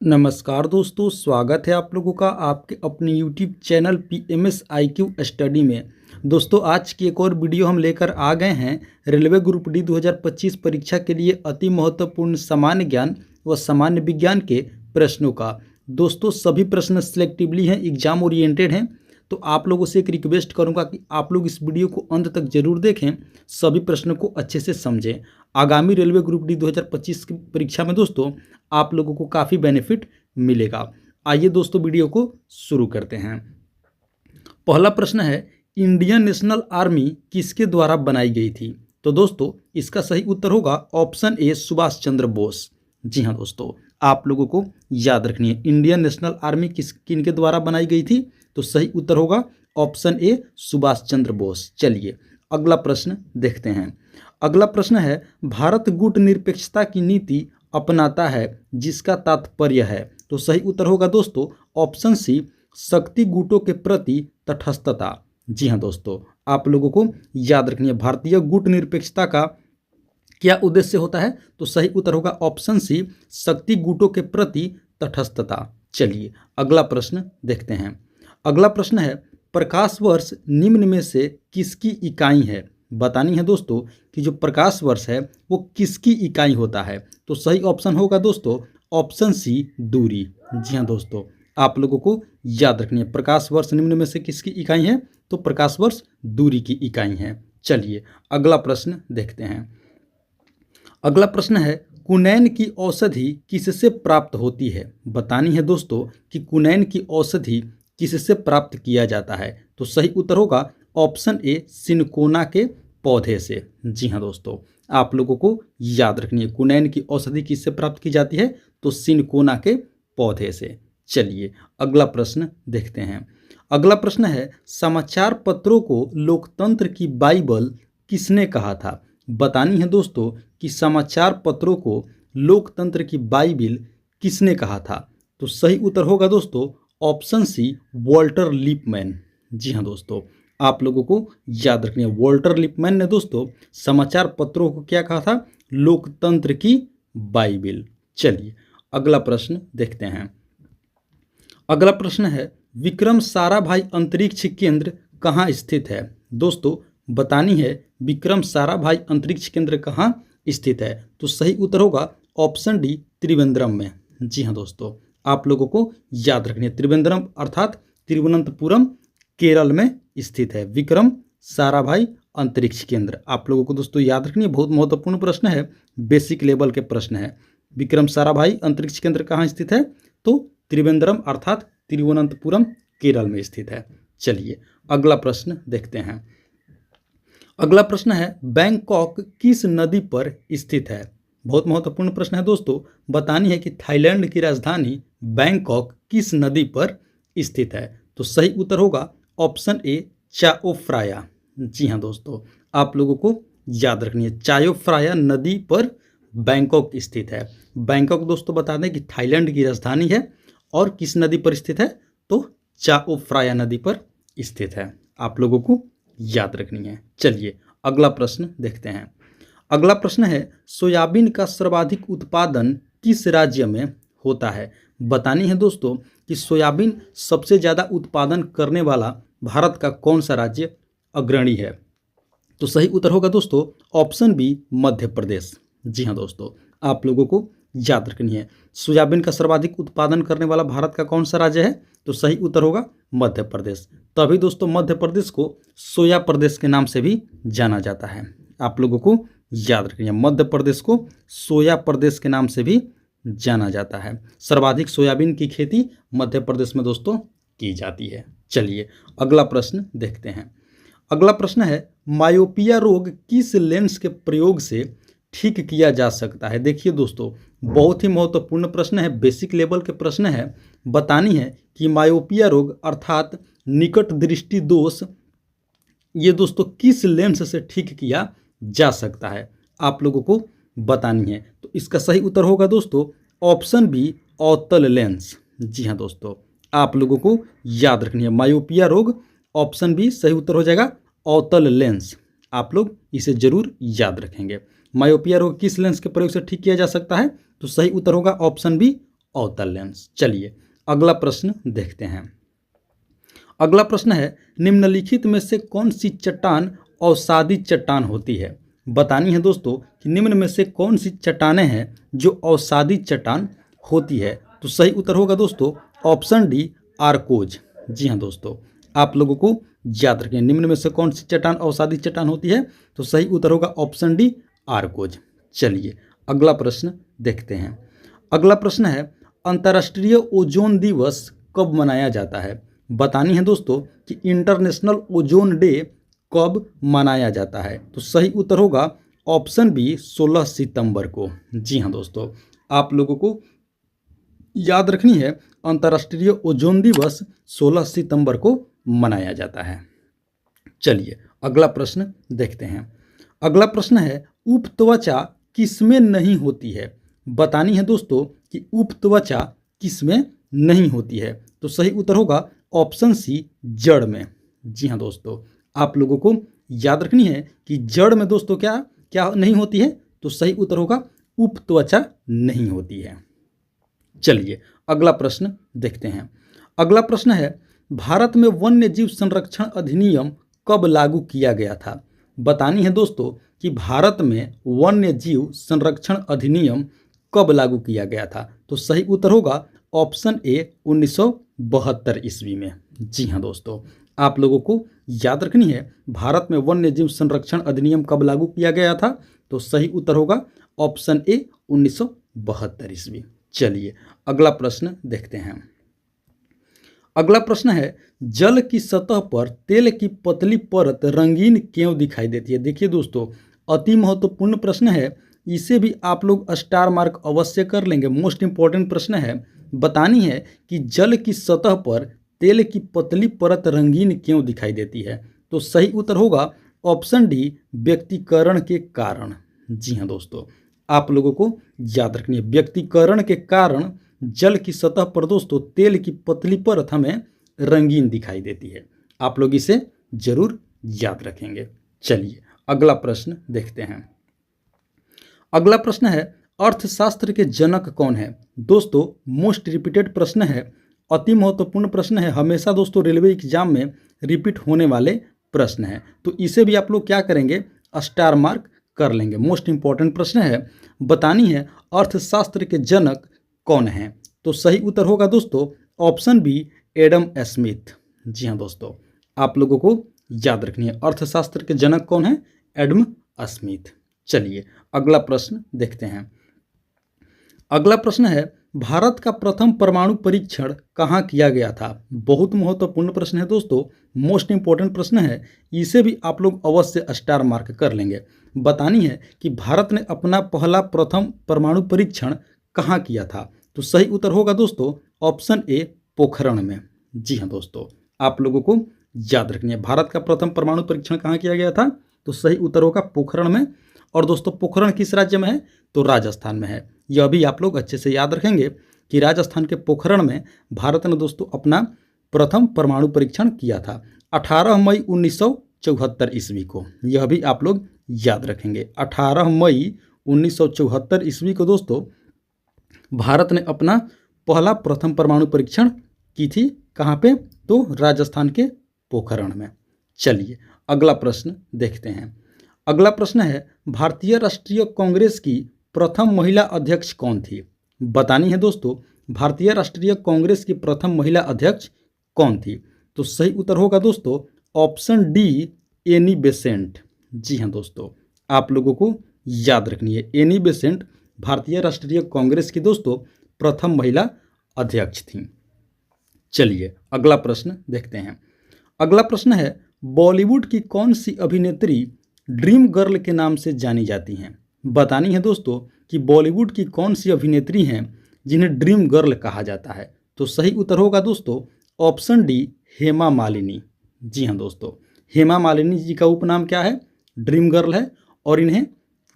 नमस्कार दोस्तों, स्वागत है आप लोगों का आपके अपने YouTube channel PMS IQ study में। दोस्तों, आज की एक और वीडियो हम लेकर आ गए हैं रेलवे ग्रुप डी 2025 परीक्षा के लिए अति महत्वपूर्ण सामान्य ज्ञान व सामान्य विज्ञान के प्रश्नों का। दोस्तों, सभी प्रश्न सिलेक्टिवली हैं, एग्जाम ओरिएंटेड हैं, तो आप लोगों से एक रिक्वेस्ट करूंगा कि आप लोग इस वीडियो को अंत तक जरूर देखें, सभी प्रश्नों को अच्छे से समझें। आगामी रेलवे ग्रुप डी 2025 की परीक्षा में दोस्तों आप लोगों को काफ़ी बेनिफिट मिलेगा। आइए दोस्तों वीडियो को शुरू करते हैं। पहला प्रश्न है, इंडियन नेशनल आर्मी किसके द्वारा बनाई गई थी? तो दोस्तों इसका सही उत्तर होगा ऑप्शन ए, सुभाष चंद्र बोस। जी हाँ दोस्तों, आप लोगों को याद रखनी है इंडियन नेशनल आर्मी किनके द्वारा बनाई गई थी, तो सही उत्तर होगा ऑप्शन ए, सुभाष चंद्र बोस। चलिए अगला प्रश्न देखते हैं। अगला प्रश्न है, भारत गुट निरपेक्षता की नीति अपनाता है जिसका तात्पर्य है? तो सही उत्तर होगा दोस्तों ऑप्शन सी, शक्ति गुटों के प्रति तटस्थता। जी हाँ दोस्तों, आप लोगों को याद रखनी है भारतीय गुट निरपेक्षता का क्या उद्देश्य होता है, तो सही उत्तर होगा ऑप्शन सी, शक्ति गुटों के प्रति तटस्थता। चलिए अगला प्रश्न देखते हैं। अगला प्रश्न है, प्रकाश वर्ष निम्न में से किसकी इकाई है? बतानी है दोस्तों कि जो प्रकाश वर्ष है वो किसकी इकाई होता है, तो सही ऑप्शन होगा दोस्तों ऑप्शन सी, दूरी। जी हाँ दोस्तों, आप लोगों को याद रखनी है प्रकाश वर्ष निम्न में से किसकी इकाई है, तो प्रकाश वर्ष दूरी की इकाई है। चलिए अगला प्रश्न देखते हैं। अगला प्रश्न है, कुनैन की औषधि किससे प्राप्त होती है? बतानी है दोस्तों कि कुनैन की औषधि किससे प्राप्त किया जाता है, तो सही उत्तर होगा ऑप्शन ए, सिनकोना के पौधे से। जी हाँ दोस्तों, आप लोगों को याद रखनी है कुनैन की औषधि किससे प्राप्त की जाती है, तो सिनकोना के पौधे से। चलिए अगला प्रश्न देखते हैं। अगला प्रश्न है, समाचार पत्रों को लोकतंत्र की बाइबल किसने कहा था? बतानी है दोस्तों कि समाचार पत्रों को लोकतंत्र की बाइबल किसने कहा था, तो सही उत्तर होगा दोस्तों ऑप्शन सी, वॉल्टर लिपमैन। जी हाँ दोस्तों, आप लोगों को याद रखनी है वॉल्टर लिपमैन ने दोस्तों समाचार पत्रों को क्या कहा था, लोकतंत्र की बाइबल। चलिए अगला प्रश्न देखते हैं। अगला प्रश्न है, विक्रम साराभाई अंतरिक्ष केंद्र कहाँ स्थित है? दोस्तों बतानी है विक्रम साराभाई अंतरिक्ष केंद्र कहाँ स्थित है, तो सही उत्तर होगा ऑप्शन डी, त्रिवेंद्रम में। जी हाँ दोस्तों, आप लोगों को याद रखनी है त्रिवेंद्रम अर्थात तिरुवनंतपुरम केरल में स्थित है विक्रम साराभाई अंतरिक्ष केंद्र। आप लोगों को दोस्तों याद रखनी है, बहुत महत्वपूर्ण प्रश्न है, बेसिक लेवल के प्रश्न है। विक्रम साराभाई अंतरिक्ष केंद्र कहाँ स्थित है, तो त्रिवेंद्रम अर्थात तिरुवनंतपुरम केरल में स्थित है। चलिए अगला प्रश्न देखते हैं। अगला प्रश्न है, बैंकॉक किस नदी पर स्थित है? बहुत महत्वपूर्ण प्रश्न है दोस्तों, बतानी है कि थाईलैंड की राजधानी बैंकॉक किस नदी पर स्थित है, तो सही उत्तर होगा ऑप्शन ए, चाओ फ्राया। जी हाँ दोस्तों, आप लोगों को याद रखनी है चाओ फ्राया नदी पर बैंकॉक स्थित है। बैंकॉक दोस्तों बता दें कि थाईलैंड की राजधानी है और किस नदी पर स्थित है, तो चाओ फ्राया नदी पर स्थित है। आप लोगों को याद रखनी है। चलिए अगला प्रश्न देखते हैं। अगला प्रश्न है, सोयाबीन का सर्वाधिक उत्पादन किस राज्य में होता है? बतानी है दोस्तों कि सोयाबीन सबसे ज़्यादा उत्पादन करने वाला भारत का कौन सा राज्य अग्रणी है, तो सही उत्तर होगा दोस्तों ऑप्शन बी, मध्य प्रदेश। जी हाँ दोस्तों, आप लोगों को याद रखनी है सोयाबीन का सर्वाधिक उत्पादन करने वाला भारत का कौन सा राज्य है, तो सही उत्तर होगा मध्य प्रदेश। तभी दोस्तों मध्य प्रदेश को सोया प्रदेश के नाम से भी जाना जाता है। आप लोगों को याद रखनी है मध्य प्रदेश को सोया प्रदेश के नाम से भी जाना जाता है। सर्वाधिक सोयाबीन की खेती मध्य प्रदेश में दोस्तों की जाती है। चलिए अगला प्रश्न देखते हैं। अगला प्रश्न है, मायोपिया रोग किस लेंस के प्रयोग से ठीक किया जा सकता है? देखिए दोस्तों बहुत ही महत्वपूर्ण प्रश्न है, बेसिक लेवल के प्रश्न है। बतानी है कि मायोपिया रोग अर्थात निकट दृष्टि दोष ये दोस्तों किस लेंस से ठीक किया जा सकता है, आप लोगों को बतानी है। तो इसका सही उत्तर होगा दोस्तों ऑप्शन बी, अवतल लेंस। जी हाँ दोस्तों, आप लोगों को याद रखनी है मायोपिया रोग, ऑप्शन बी सही उत्तर हो जाएगा अवतल लेंस। आप लोग इसे जरूर याद रखेंगे। मायोपिया रोग किस लेंस के प्रयोग से ठीक किया जा सकता है, तो सही उत्तर होगा ऑप्शन बी, अवतल लेंस। चलिए अगला प्रश्न देखते हैं। अगला प्रश्न है, निम्नलिखित में से कौन सी चट्टान अवसादी चट्टान होती है? बतानी है दोस्तों कि निम्न में से कौन सी चट्टानें हैं जो अवसादी चट्टान होती है। तो सही उत्तर होगा दोस्तों ऑप्शन डी, आर्कोज। जी हाँ दोस्तों, आप लोगों को याद रखें निम्न में से कौन सी चट्टान अवसादी चट्टान होती है, तो सही उत्तर होगा ऑप्शन डी, आर्कोज। चलिए अगला प्रश्न देखते हैं। अगला प्रश्न है, अंतर्राष्ट्रीय ओजोन दिवस कब मनाया जाता है? बतानी है दोस्तों कि इंटरनेशनल ओजोन डे कब मनाया जाता है। तो सही उत्तर होगा ऑप्शन बी, 16 सितंबर को। जी हाँ दोस्तों, आप लोगों को याद रखनी है अंतर्राष्ट्रीय ओजोन दिवस 16 सितंबर को मनाया जाता है। चलिए अगला प्रश्न देखते हैं। अगला प्रश्न है, उपत्वचा किसमें नहीं होती है? बतानी है दोस्तों कि उपत्वचा किसमें नहीं होती है। तो सही उत्तर होगा ऑप्शन सी, जड़ में। जी हाँ दोस्तों, आप लोगों को याद रखनी है कि जड़ में दोस्तों क्या क्या नहीं होती है। तो सही उत्तर होगा उपत्वचा नहीं होती है। चलिए अगला प्रश्न देखते हैं। अगला प्रश्न है, भारत में वन्य जीव संरक्षण अधिनियम कब लागू किया गया था? बतानी है दोस्तों कि भारत में वन्य जीव संरक्षण अधिनियम कब लागू किया गया था। तो सही उत्तर होगा ऑप्शन ए, 1972 ईस्वी में। जी हाँ दोस्तों, आप लोगों को याद रखनी है भारत में वन्य जीव संरक्षण अधिनियम कब लागू किया गया था। तो सही उत्तर होगा ऑप्शन ए, 1972 ईस्वी। चलिए अगला प्रश्न देखते हैं। अगला प्रश्न है, जल की सतह पर तेल की पतली परत रंगीन क्यों दिखाई देती है? देखिए दोस्तों, अति महत्वपूर्ण प्रश्न है, इसे भी आप लोग स्टार मार्क अवश्य कर लेंगे। मोस्ट इंपॉर्टेंट प्रश्न है। बतानी है कि जल की सतह पर तेल की पतली परत रंगीन क्यों दिखाई देती है। तो सही उत्तर होगा ऑप्शन डी, व्यक्तिकरण के कारण। जी हाँ दोस्तों, आप लोगों को याद रखनी है व्यक्तिकरण के कारण जल की सतह पर दोस्तों तेल की पतली परत हमें रंगीन दिखाई देती है। आप लोग इसे जरूर याद रखेंगे। चलिए अगला प्रश्न देखते हैं। अगला प्रश्न है, अर्थशास्त्र के जनक कौन है? दोस्तों मोस्ट रिपीटेड प्रश्न है, अति महत्वपूर्ण प्रश्न है, हमेशा दोस्तों रेलवे एग्जाम में रिपीट होने वाले प्रश्न है। तो इसे भी आप लोग क्या करेंगे, स्टार मार्क कर लेंगे। मोस्ट इंपॉर्टेंट प्रश्न है। बतानी है अर्थशास्त्र के जनक कौन है? तो सही उत्तर होगा दोस्तों ऑप्शन बी, एडम स्मिथ। जी हाँ दोस्तों, आप लोगों को याद रखनी है अर्थशास्त्र के जनक कौन है, एडम स्मिथ। चलिए अगला प्रश्न देखते हैं। अगला प्रश्न है, भारत का प्रथम परमाणु परीक्षण कहाँ किया गया था? बहुत महत्वपूर्ण प्रश्न है दोस्तों, मोस्ट इंपॉर्टेंट प्रश्न है, इसे भी आप लोग अवश्य स्टार मार्क कर लेंगे। बतानी है कि भारत ने अपना पहला प्रथम परमाणु परीक्षण कहाँ किया था। तो सही उत्तर होगा दोस्तों ऑप्शन ए, पोखरण में। जी हाँ दोस्तों, आप लोगों को याद रखनी है भारत का प्रथम परमाणु परीक्षण कहाँ किया गया था। तो सही उत्तर होगा पोखरण में। और दोस्तों पोखरण किस राज्य में है? तो राजस्थान में है। यह भी आप लोग अच्छे से याद रखेंगे कि राजस्थान के पोखरण में भारत ने दोस्तों अपना प्रथम परमाणु परीक्षण किया था 18 मई 1974 ईस्वी को। यह भी आप लोग याद रखेंगे 18 मई 1974 ईस्वी को दोस्तों भारत ने अपना पहला प्रथम परमाणु परीक्षण की थी। कहाँ पे? तो राजस्थान के पोखरण में। चलिए अगला प्रश्न देखते हैं। अगला प्रश्न है, भारतीय राष्ट्रीय कांग्रेस की प्रथम महिला अध्यक्ष कौन थी? बतानी है दोस्तों भारतीय राष्ट्रीय कांग्रेस की प्रथम महिला अध्यक्ष कौन थी? तो सही उत्तर होगा दोस्तों ऑप्शन डी, एनी बेसेंट। जी हाँ दोस्तों, आप लोगों को याद रखनी है एनी बेसेंट भारतीय राष्ट्रीय कांग्रेस की दोस्तों प्रथम महिला अध्यक्ष थी। चलिए अगला प्रश्न देखते हैं। अगला प्रश्न है, बॉलीवुड की कौन सी अभिनेत्री ड्रीम गर्ल के नाम से जानी जाती हैं? बतानी है दोस्तों कि बॉलीवुड की कौन सी अभिनेत्री हैं जिन्हें ड्रीम गर्ल कहा जाता है। तो सही उत्तर होगा दोस्तों ऑप्शन डी, हेमा मालिनी। जी हाँ दोस्तों, हेमा मालिनी जी का उपनाम क्या है? ड्रीम गर्ल है और इन्हें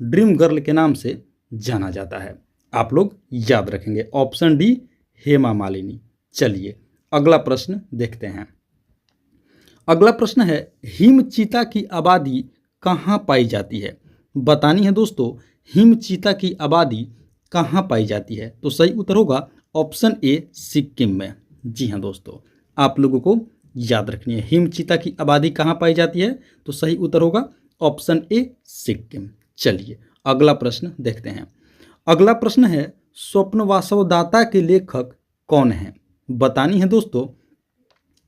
ड्रीम गर्ल के नाम से जाना जाता है। आप लोग याद रखेंगे ऑप्शन डी, हेमा मालिनी। चलिए अगला प्रश्न देखते हैं। अगला प्रश्न है, हिम चीता की आबादी कहाँ पाई जाती है? बतानी है दोस्तों हिम चीता की आबादी कहाँ पाई जाती है। तो सही उत्तर होगा ऑप्शन ए सिक्किम में। जी हाँ दोस्तों, आप लोगों को याद रखनी है। हिमचीता की आबादी कहाँ पाई जाती है? तो सही उत्तर होगा ऑप्शन ए सिक्किम। चलिए अगला प्रश्न देखते हैं। अगला प्रश्न है, स्वप्न वासवदाता के लेखक कौन हैं? बतानी है दोस्तों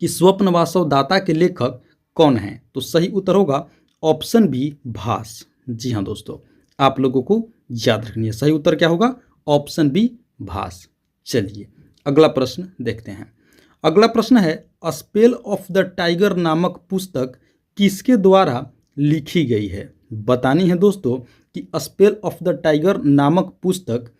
कि स्वप्न वासवदाता के लेखक कौन हैं। तो सही उत्तर होगा ऑप्शन बी भास। जी हाँ दोस्तों, आप लोगों को याद रखनी है। सही उत्तर क्या होगा? ऑप्शन बी भास। चलिए अगला प्रश्न देखते हैं। अगला प्रश्न है, स्पेल ऑफ द टाइगर नामक पुस्तक किसके द्वारा लिखी गई है? बतानी है दोस्तों कि स्पेल ऑफ द टाइगर नामक पुस्तक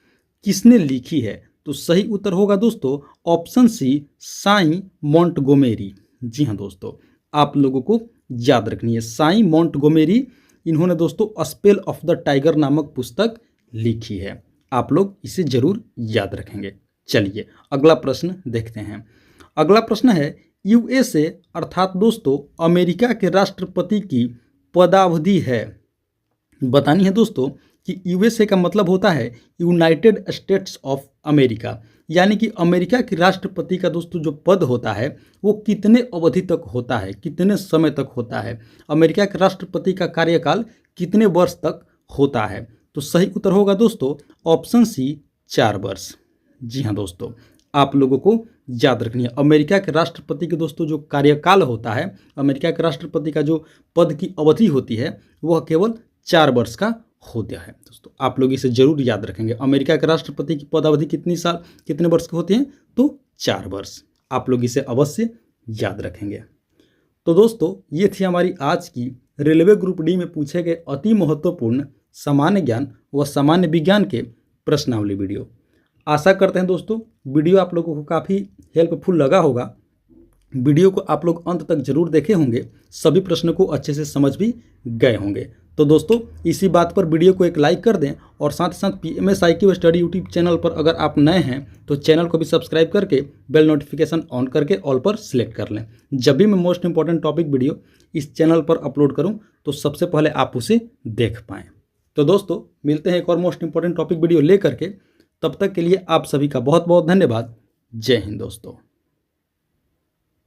किसने लिखी है। तो सही उत्तर होगा दोस्तों ऑप्शन सी साई मोंटगोमेरी। जी हाँ दोस्तों, आप लोगों को याद रखनी है। साई मोंटगोमेरी, इन्होंने दोस्तों स्पेल ऑफ द टाइगर नामक पुस्तक लिखी है। आप लोग इसे जरूर याद रखेंगे। चलिए अगला प्रश्न देखते हैं। अगला प्रश्न है, यूएसए अर्थात दोस्तों अमेरिका के राष्ट्रपति की पदावधि है। बतानी है दोस्तों कि यूएसए का मतलब होता है यूनाइटेड स्टेट्स ऑफ अमेरिका, यानी कि अमेरिका के राष्ट्रपति का दोस्तों जो पद होता है वो कितने अवधि तक होता है, कितने समय तक होता है, अमेरिका के राष्ट्रपति का कार्यकाल कितने वर्ष तक होता है। तो सही उत्तर होगा दोस्तों ऑप्शन सी 4 वर्ष। जी हाँ दोस्तों, आप लोगों को याद रखनी है। अमेरिका के राष्ट्रपति के दोस्तों जो कार्यकाल होता है, अमेरिका के राष्ट्रपति का जो पद की अवधि होती है वह केवल 4 वर्ष का होता है। दोस्तों आप लोग इसे जरूर याद रखेंगे। अमेरिका के राष्ट्रपति की पद अवधि कितने वर्ष की होती है? तो 4 वर्ष। आप लोग इसे अवश्य याद रखेंगे। तो दोस्तों ये थी हमारी आज की रेलवे ग्रुप डी में पूछे गए अति महत्वपूर्ण सामान्य ज्ञान व सामान्य विज्ञान के प्रश्नावली वीडियो। आशा करते हैं दोस्तों वीडियो आप लोगों को काफ़ी हेल्पफुल लगा होगा। वीडियो को आप लोग अंत तक जरूर देखे होंगे, सभी प्रश्नों को अच्छे से समझ भी गए होंगे। तो दोस्तों इसी बात पर वीडियो को एक लाइक कर दें और साथ ही साथ PMS IQ study YouTube channel पर अगर आप नए हैं तो चैनल को भी सब्सक्राइब करके बेल नोटिफिकेशन ऑन करके ऑल पर सिलेक्ट कर लें। जब भी मैं मोस्ट इंपॉर्टेंट टॉपिक वीडियो इस चैनल पर अपलोड करूं तो सबसे पहले आप उसे देख पाएँ। तो दोस्तों मिलते हैं एक और मोस्ट इंपॉर्टेंट टॉपिक वीडियो ले करके। तब तक के लिए आप सभी का बहुत बहुत धन्यवाद। जय हिंद दोस्तों।